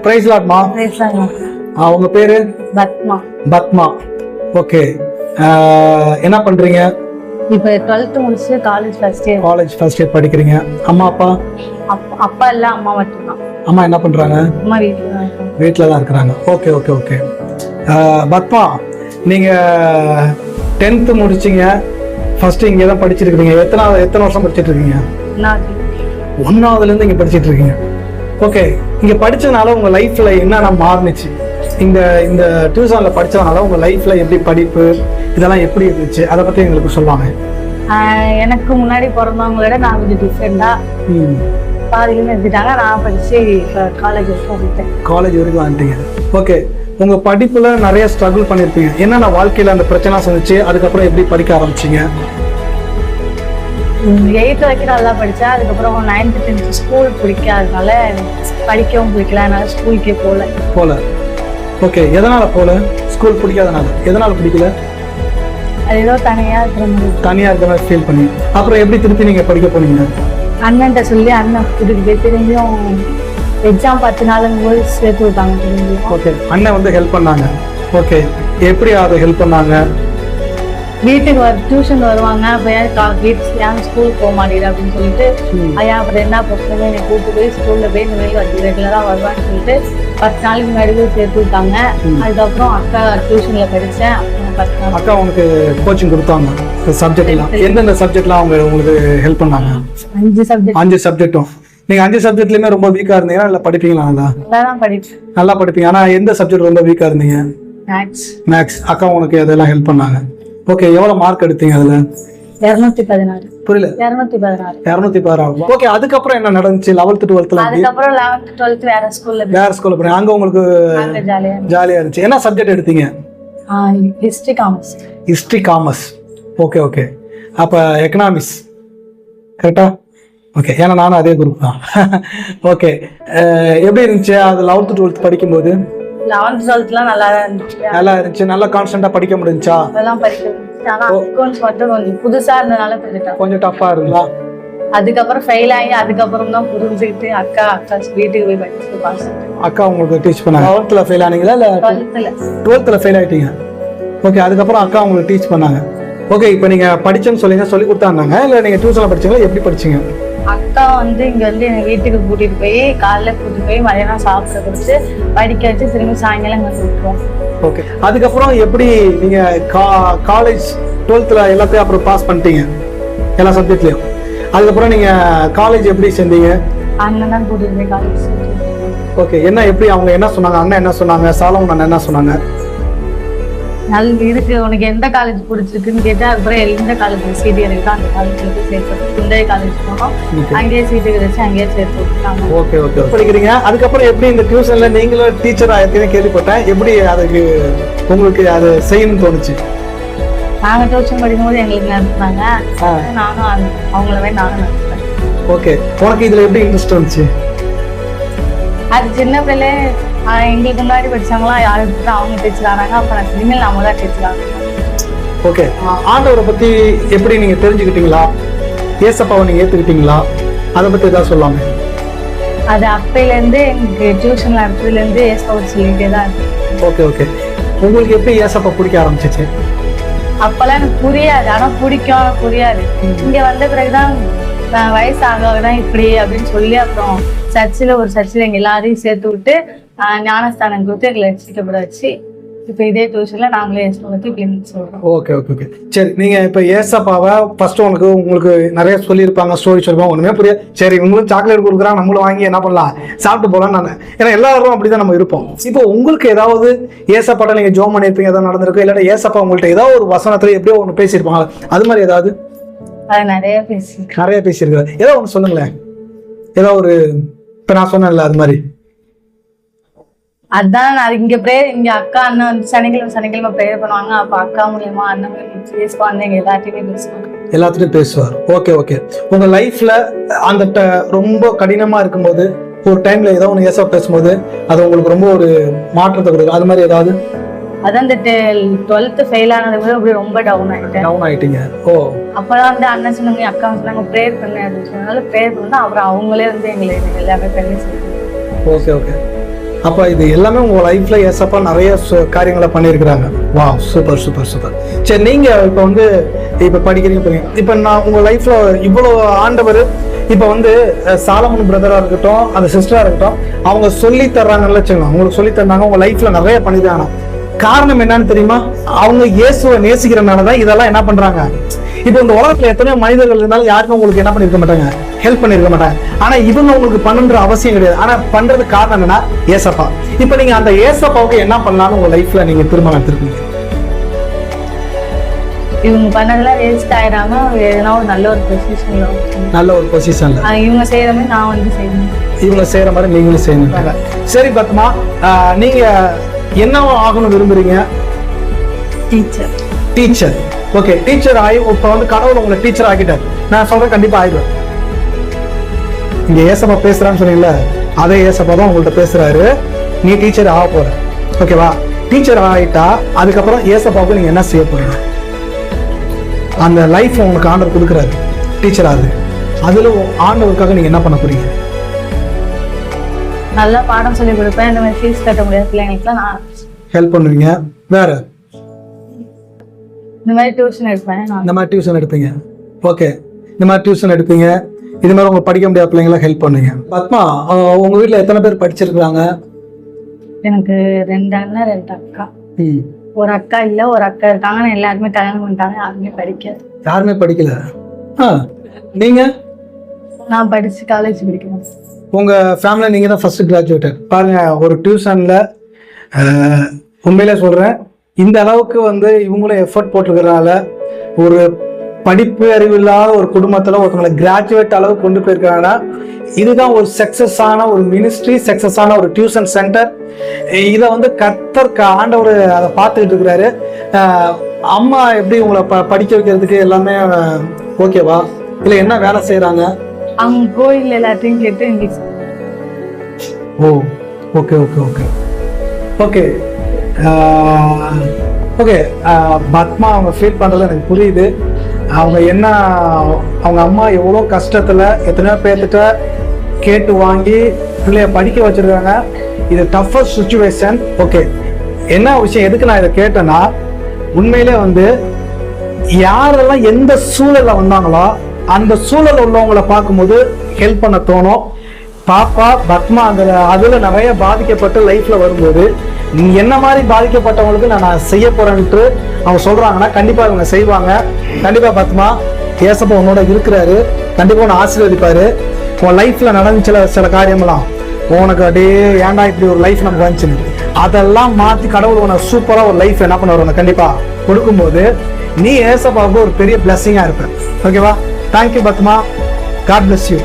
Price லாட்மா. உங்க பேரு? Padma. Padma. Okay. என்ன பண்றீங்க? இப்போ 12th முடிச்சு college first year. College first year படிக்கிறீங்க. அம்மா அப்பா? அப்பா இல்ல, அம்மா மட்டும்தான். அம்மா என்ன பண்றாங்க? அம்மா வீட்டுல தான் இருக்காங்க. வீட்டில் தான் இருக்கிறாங்க. Okay okay okay. பத்மா, நீங்க 10th முடிச்சிங்க, ஃபர்ஸ்ட் இங்கே தான் படிச்சிருக்கீங்க. எத்தனை வருஷம் படிச்சிட்டு இருக்கீங்க? 1ஆவதுலேருந்து இங்கே படிச்சிட்டு இருக்கீங்க. ஓகே. இங்கே படித்ததுனால உங்கள் லைஃப்பில் என்னென்ன மாறுனுச்சு? இந்த டியூஷனில் படித்ததுனால உங்கள் லைஃப்பில் எப்படி படிப்பு இதெல்லாம் எப்படி இருந்துச்சு, அதை பற்றி எங்களுக்கு சொல்லுவாங்க. எனக்கு முன்னாடி பிறந்தவங்களோட நான் கொஞ்சம் டிஃப்ரெண்டாக பாதியிலும் எடுத்துட்டாங்க. நான் படித்து காலேஜ் வரைக்கும் வந்துட்டேன். காலேஜ் வரைக்கும் வந்துட்டீங்க. ஓகே. உங்கள் படிப்பில் நிறைய ஸ்ட்ரகிள் பண்ணியிருப்பீங்க. என்னென்ன வாழ்க்கையில் அந்த பிரச்சனை சந்திச்சு அதுக்கப்புறம் எப்படி படிக்க ஆரம்பிச்சிங்க? 8th வரைக்கும் நல்லா படித்தேன். அதுக்கப்புறம் 9th 10th ஸ்கூல் பிடிக்காதனால படிக்கவும் பிடிக்கல, அதனால ஸ்கூலுக்கே போகல. ஓகே. எதனால் போகல? ஸ்கூல் பிடிக்காதனால. எதனால் பிடிக்கல? அது ஏதோ தனியாக இருக்கிற மாதிரி ஃபீல் பண்ணி அப்புறம் எப்படி திருப்பி நீங்கள் படிக்க போனீங்க? அண்ணன்ட்ட சொல்லி அண்ணன் கூட்டிட்டு போய் திரும்பியும் எக்ஸாம் 10 நாளுங்கும் போது சேர்த்து விட்டாங்க திரும்பியும். ஓகே. அண்ணன் வந்து ஹெல்ப் பண்ணாங்க. ஓகே. எப்படி அதை ஹெல்ப் பண்ணாங்க? வீட்டுக்கு டியூஷன் வருவாங்க. அப்போ ஏன் ஸ்கூலுக்கு போக மாட்டேங்குது அப்படின்னு சொல்லிட்டு, ஐயா அப்புறம் என்ன பிரச்சனை என்னை கூப்பிட்டு போய் ஸ்கூலில் போய் இந்த மாதிரி ரெகுலராக வருவான்னு சொல்லிட்டு 10 நாளைக்கு முன்னாடி போய் சேர்த்து விட்டாங்க. அதுக்கப்புறம் அக்கா டியூஷனில் படித்தேன். அக்கா உங்களுக்கு கோச்சிங் கொடுத்தாங்க சப்ஜெக்ட்லாம்? எந்தெந்த சப்ஜெக்ட்லாம் அவங்க உங்களுக்கு ஹெல்ப் பண்ணாங்க? 5 சப்ஜெக்டும். நீங்கள் 5 சப்ஜெக்ட்லையுமே ரொம்ப வீக்காக இருந்தீங்கன்னா இல்லை படிப்பீங்களா? நல்லா படிப்பீங்க. ஆனால் எந்த சப்ஜெக்ட் ரொம்ப வீக்காக இருந்தீங்க? மேக்ஸ். அக்கா உங்களுக்கு அதெல்லாம் ஹெல்ப் பண்ணாங்க. ஓகே. எவ்வளோ மார்க் எடுத்தீங்க அதில்? 214. புரியல? 216. ஓகே. அதுக்கப்புறம் என்ன நடந்துச்சு? 11th 12th? அதுக்கப்புறம் 11th 12th வேற ஸ்கூல்ல போறீங்க. அங்க உங்களுக்கு ஜாலியா இருந்துச்சு. என்ன சப்ஜெக்ட் எடுத்தீங்க? History commerce. Okay okay. அப்ப எக்கனாமிக்ஸ் கரெக்டா? ஓகே. ஏன்னா நானும் அதே குரூப் தான். ஓகே. எப்படி இருந்துச்சு அது 11th 12th படிக்கும்போது? 11th 12thலாம் நல்லா இருந்துச்சு. நல்லா கான்ஸ்டன்டா படிக்க முடிஞ்சா? அதெல்லாம் படிக்க முடிஞ்சு. ஆனா அக்கவுண்ட்ஸ் மட்டும் கொஞ்சம் புதுசா இருந்தனால கொஞ்சம் டஃப்பா இருந்தா. அதுக்கப்புறம் ஃபெயில் ஆகி அதுக்கப்புறம் தான் புரிஞ்சுக்கிட்டு அக்கா வீட்டுக்கு போய் படிச்சு பாஸ். அக்கா உங்களுக்கு டீச் பண்ணாங்க. 11th ஃபெயில் ஆனீங்களா இல்ல 12th ஃபெயில் ஆயிட்டீங்க? ஓகே. அதுக்கப்புறம் அக்கா உங்களுக்கு டீச் பண்ணாங்க. ஓகே. இப்போ நீங்க படிச்சேன்னு சொல்லி கொடுத்தாங்க இல்ல நீங்க டியூஷன்ல படிச்சீங்களா? எப்படி படிச்சீங்க? அக்கா வந்து இங்க வந்து எங்க வீட்டுக்கு கூட்டிட்டு போய் காலைல கூட்டிட்டு போய் மதியானம் சாப்பிட கொடுத்து படிக்க வச்சு திரும்பி சாயங்காலம் இங்க விட்டுருவோம். ஓகே. அதுக்கப்புறம் எப்படி நீங்க காலேஜ் 12th எல்லாத்தையும் அப்புறம் பாஸ் பண்ணிட்டீங்க எல்லா சப்ஜெக்ட்லயும்? அதுக்கப்புறம் நீங்க காலேஜ் எப்படி சேர்ந்தீங்க? அண்ணன் தான் கூட்டிட்டு போய் காலேஜ். ஓகே. என்ன எப்படி அவங்க என்ன சொன்னாங்க? அண்ணன் என்ன சொன்னாங்க? சாலமன் அண்ணன் என்ன சொன்னாங்க? நல்ல இருக்கு, உனக்கு எந்த காலேஜ் பிடிச்சிருக்குன்னு கேட்டா அதுக்கப்புறம் எந்த காலேஜ் சீட்டு இருக்கா அந்த காலேஜ்ல போய் சேர்த்து இந்த காலேஜ் போனோம். அங்கேயே சீட்டு கிடைச்சு அங்கேயே சேர்த்து விட்டாங்க. Okay okay. படிக்கிறீங்க. அதுக்கப்புறம் எப்படி இந்த டியூஷன்ல நீங்களும் டீச்சர் ஆயிருக்கீங்கன்னு கேள்விப்பட்டேன். எப்படி அதுக்கு உங்களுக்கு அது செய்யணும்னு தோணுச்சு? நாங்க டியூஷன் படிக்கும்போது எங்களுக்கு நடத்துனாங்க. நானும் அவங்களவே நானும் நடத்துறேன். ஓகே. உனக்கு இதுல எப்படி இன்ட்ரெஸ்ட் வந்துச்சு? அது சின்ன பிள்ளைல எங்களுக்கு முன்னாடி படிச்சாங்களாம் யாருக்கு அவங்க டீச்சர் ஆனாங்க. அப்புறம் இனிமேல் நாம தான் டீச்சர் ஆகணும். ஓகே. ஆண்டவரை பத்தி எப்படி நீங்க தெரிஞ்சுக்கிட்டீங்களா? ஏசப்பாவை நீங்க ஏத்துக்கிட்டீங்களா? அதை பத்தி ஏதாவது சொல்லாமே. அது அப்பையில இருந்து எனக்கு டியூஷன்ல அடுத்ததுல இருந்து ஏசப்பாவை சொல்லிட்டே தான் இருக்கு. Okay okay. உங்களுக்கு எப்படி ஏசப்பா பிடிக்க ஆரம்பிச்சிச்சு? அப்பெல்லாம் எனக்கு புரியாது. ஆனா பிடிக்கும், புரியாது. இங்க வந்த பிறகுதான் வயசு ஆகதான் இப்படி அப்படின்னு சொல்லி அப்புறம் சர்ச்சில் எங்க எல்லாரையும் சேர்த்து விட்டு ஞானஸ்தானம் கொடுத்து எங்களை ரட்சிக்கப்பட வச்சு இப்போ இதே டியூஷன்ல நாங்களே சொல்றோம். Okay okay okay. சரி. நீங்க இப்ப ஏசப்பாவை ஃபர்ஸ்ட் உங்களுக்கு நிறைய சொல்லியிருப்பாங்க, ஸ்டோரி சொல்லுவாங்க, ஒண்ணுமே புரியாது. சரி இவங்களும் சாக்லேட் கொடுக்குறாங்க, நம்மளும் வாங்கி என்ன பண்ணலாம், சாப்பிட்டு போகலாம். நான் ஏன்னா எல்லாரும் அப்படிதான் நம்ம இருப்போம். இப்போ உங்களுக்கு ஏதாவது ஏசப்பாட்ட நீங்க ஜோம் பண்ணியிருப்பீங்க, ஏதாவது நடந்திருக்கும், இல்லாட்ட ஏசப்பா உங்கள்கிட்ட ஏதாவது ஒரு வசனத்துல எப்படியோ ஒன்று பேசியிருப்பாங்க, அது மாதிரி ஏதாவது? நிறைய பேசியிருக்காரு. ஏதோ ஒன்று சொல்லுங்களேன். ஏதோ ஒரு இப்ப நான் சொன்னேன்ல அது மாதிரி. அதான் இங்க அக்கா அண்ணன் வந்து சனிக்கிழமை ப்ரேயர் பண்ணுவாங்க. அப்ப அக்கா மூலியமா அண்ணன் பேசுவாங்க, எங்க எல்லாத்தையும் பேசுவார். Okay okay. உங்க லைஃப்ல அந்த ரொம்ப கடினமா இருக்கும்போது ஒரு டைம்ல ஏதோ ஒன்று ஏசப்பா பேசும்போது அது உங்களுக்கு ரொம்ப ஒரு மாற்றத்தை கொடுக்கும், அது மாதிரி ஏதாவது? அதான் இந்த 12th ஃபெயில் ஆனது அப்படி ரொம்ப டவுன் ஆயிட்டீங்க. ஓ. அப்பதான் வந்து அண்ணன் சொன்னாங்க, அக்கா சொன்னாங்க ப்ரேயர் பண்ணு அப்படின்னு சொன்னால ப்ரேயர் பண்ணா அப்புறம் அவங்களே வந்து எங்களை எல்லாமே பண்ணி சொல்லுவாங்க. Okay okay. அப்போ இது எல்லாமே உங்கள் லைஃப்பில் ஏசப்பா நிறைய காரியங்களை பண்ணியிருக்கிறாங்க. வா, சூப்பர் சூப்பர் சூப்பர். சரி, நீங்கள் இப்போ வந்து இப்போ படிக்கிறீங்க. இப்போ நான் உங்கள் லைஃப்பில் இவ்வளோ ஆண்டவர் இப்போ வந்து சாலமன் பிரதராக இருக்கட்டும், அந்த சிஸ்டராக இருக்கட்டும், அவங்க சொல்லி தர்றாங்கன்னு வச்சுக்கோங்க. அவங்களுக்கு சொல்லி தர்றாங்க, உங்கள் லைஃப்பில் நிறைய பண்ணிதாங்க. காரணம் என்னன்னு தெரியுமா? அவங்க இயேசுவை நேசிக்கிறனால தான் இதெல்லாம் என்ன பண்ணுறாங்க. இப்போ இந்த உலகத்துல எத்தனையோ மனிதர்கள் இருந்தாலும் யாருக்கும் உங்களுக்கு என்ன பண்ணிருக்க மாட்டாங்க, ஹெல்ப் பண்ணிருக்க மாட்டாங்க. ஆனா இவங்க உங்களுக்கு பண்ணுன்ற அவசியம் கிடையாது. ஆனா பண்றதுக்கு காரணம் என்னன்னா ஏசப்பா. இப்ப நீங்க அந்த ஏசப்பாவுக்கு என்ன பண்ணலாம்னு உங்க லைஃப்ல நீங்க திரும்ப எடுத்துருக்கீங்க? இவங்க பண்ணதெல்லாம் வேஸ்ட் ஆயிடாம எதனா ஒரு நல்ல ஒரு பொசிஷன்ல இவங்க செய்யற மாதிரி நான் வந்து செய்யணும், இவங்க செய்யற மாதிரி நீங்களும் செய்யணும். சரி பத்மா, நீங்க என்ன ஆகணும் விரும்புறீங்க? டீச்சர். ஓகே, டீச்சர் ஆகி இப்போ வந்து கடவுள் உங்களை டீச்சர் ஆகிட்டார். நான் சொல்றேன், கண்டிப்பா ஆயிடுவேன். இங்க ஏசப்பா பேசுறான்னு சொன்னீங்கல்ல, அதே ஏசப்பா தான் உங்கள்ட்ட பேசுறாரு. நீ டீச்சர் ஆக போற, ஓகேவா? டீச்சர் ஆகிட்டா அதுக்கப்புறம் ஏசப்பாவுக்கு நீங்க என்ன செய்ய போறீங்க? அந்த லைஃப் உங்களுக்கு ஆண்டவர் கொடுக்குறாரு, டீச்சர் ஆகுது. அதுல ஆண்டவருக்காக நீங்க என்ன பண்ண போறீங்க? நல்லா பாடம் சொல்லி கொடுப்பேன். இந்த மாதிரி ஃபீஸ் கட்ட முடியாத பிள்ளைங்களுக்கு நான் ஹெல்ப் பண்ணுவீங்க. வேற இந்த மாதிரி டியூஷன் எடுப்பேன். இந்த மாதிரி டியூஷன் எடுப்பீங்க. ஓகே, இந்த மாதிரி டியூஷன் எடுப்பீங்க. இது மாதிரி உங்க படிக்க முடியாத பிள்ளைங்களாம் ஹெல்ப் பண்ணுவீங்க. பத்மா, உங்க வீட்டுல எத்தனை பேர் படிச்சிருக்காங்க? எனக்கு 2 அண்ணன் 2 அக்கா. ஒரு அக்கா இல்ல, ஒரு அக்கா இருக்காங்க. எல்லாருமே கல்யாணம் பண்ணிட்டாங்க. யாருமே படிக்கல. யாருமே படிக்கல. நீங்க? நான் படிச்சு காலேஜ் படிக்கிறேன். உங்க ஃபேமிலியில் நீங்க தான் ஃபர்ஸ்ட் கிராஜுவேட்டர். பாருங்க, ஒரு டியூஷன்ல உண்மையிலே சொல்றேன், இந்த அளவுக்கு வந்து இவங்களும் எஃபர்ட் போட்டிருக்கிறதுனால ஒரு படிப்பு அறிவு இல்லாத ஒரு குடும்பத்துல ஒருத்தவங்களை கிராஜுவேட் அளவுக்கு கொண்டு போயிருக்காங்கன்னா இதுதான் ஒரு சக்சஸ் ஆன ஒரு மினிஸ்ட்ரி, சக்சஸ் ஆன ஒரு டியூஷன் சென்டர். இதை வந்து கர்த்தர் ஆண்டவர் அதை பார்த்துக்கிட்டு இருக்கிறாரு. அம்மா எப்படி உங்களை படிக்க வைக்கிறதுக்கு எல்லாமே ஓகேவா? இல்லை என்ன வேலை செய்யறாங்க? அவங்க கோயில் எல்லாத்தையும் கேட்டு English. Oh, okay okay okay okay okay. Padma அவங்க ஃபீல் பண்றது எனக்கு புரியுது. அவங்க என்ன, அவங்க அம்மா எவ்வளோ கஷ்டத்துல எத்தனையோ பேர்கிட்ட கேட்டு வாங்கி பிள்ளைய படிக்க வச்சிருக்காங்க. இது டஃபஸ்ட் சுச்சுவேஷன். ஓகே, என்ன விஷயம், எதுக்கு நான் இதை கேட்டேன்னா, உண்மையிலே வந்து யாரெல்லாம் எந்த சூழல்ல வந்தாங்களோ அந்த சூழல் உள்ளவங்களை பார்க்கும்போது ஹெல்ப் பண்ண தோணும். பாப்பா பத்மா அதுல நிறைய பாதிக்கப்பட்டு லைஃப்ல வரும்போது என்ன மாதிரி பாதிக்கப்பட்டவங்களுக்கு நான் செய்ய போறேன்ட்டு அவங்க சொல்றாங்கன்னா கண்டிப்பா இவங்க செய்வாங்க. கண்டிப்பா பத்மா, ஏசப்பா உன்னோட இருக்கிறாரு. கண்டிப்பா உன்னை ஆசீர்வதிப்பாரு. உன் லைஃப்ல நடந்துச்சுல சில காரியம்லாம் உனக்கு அப்படியே ஏன்டா இப்படி ஒரு லைஃப் நமக்கு வந்துச்சுன்னு அதெல்லாம் மாத்தி கடவுள் உனக்கு சூப்பரா ஒரு லைஃப் என்ன பண்ணுவார் கண்டிப்பா கொடுக்கும்போது நீ ஏசப்பாவுக்கு ஒரு பெரிய பிளஸ்ஸிங்கா இருப்ப. ஓகேவா? Thank you Padma. God bless you.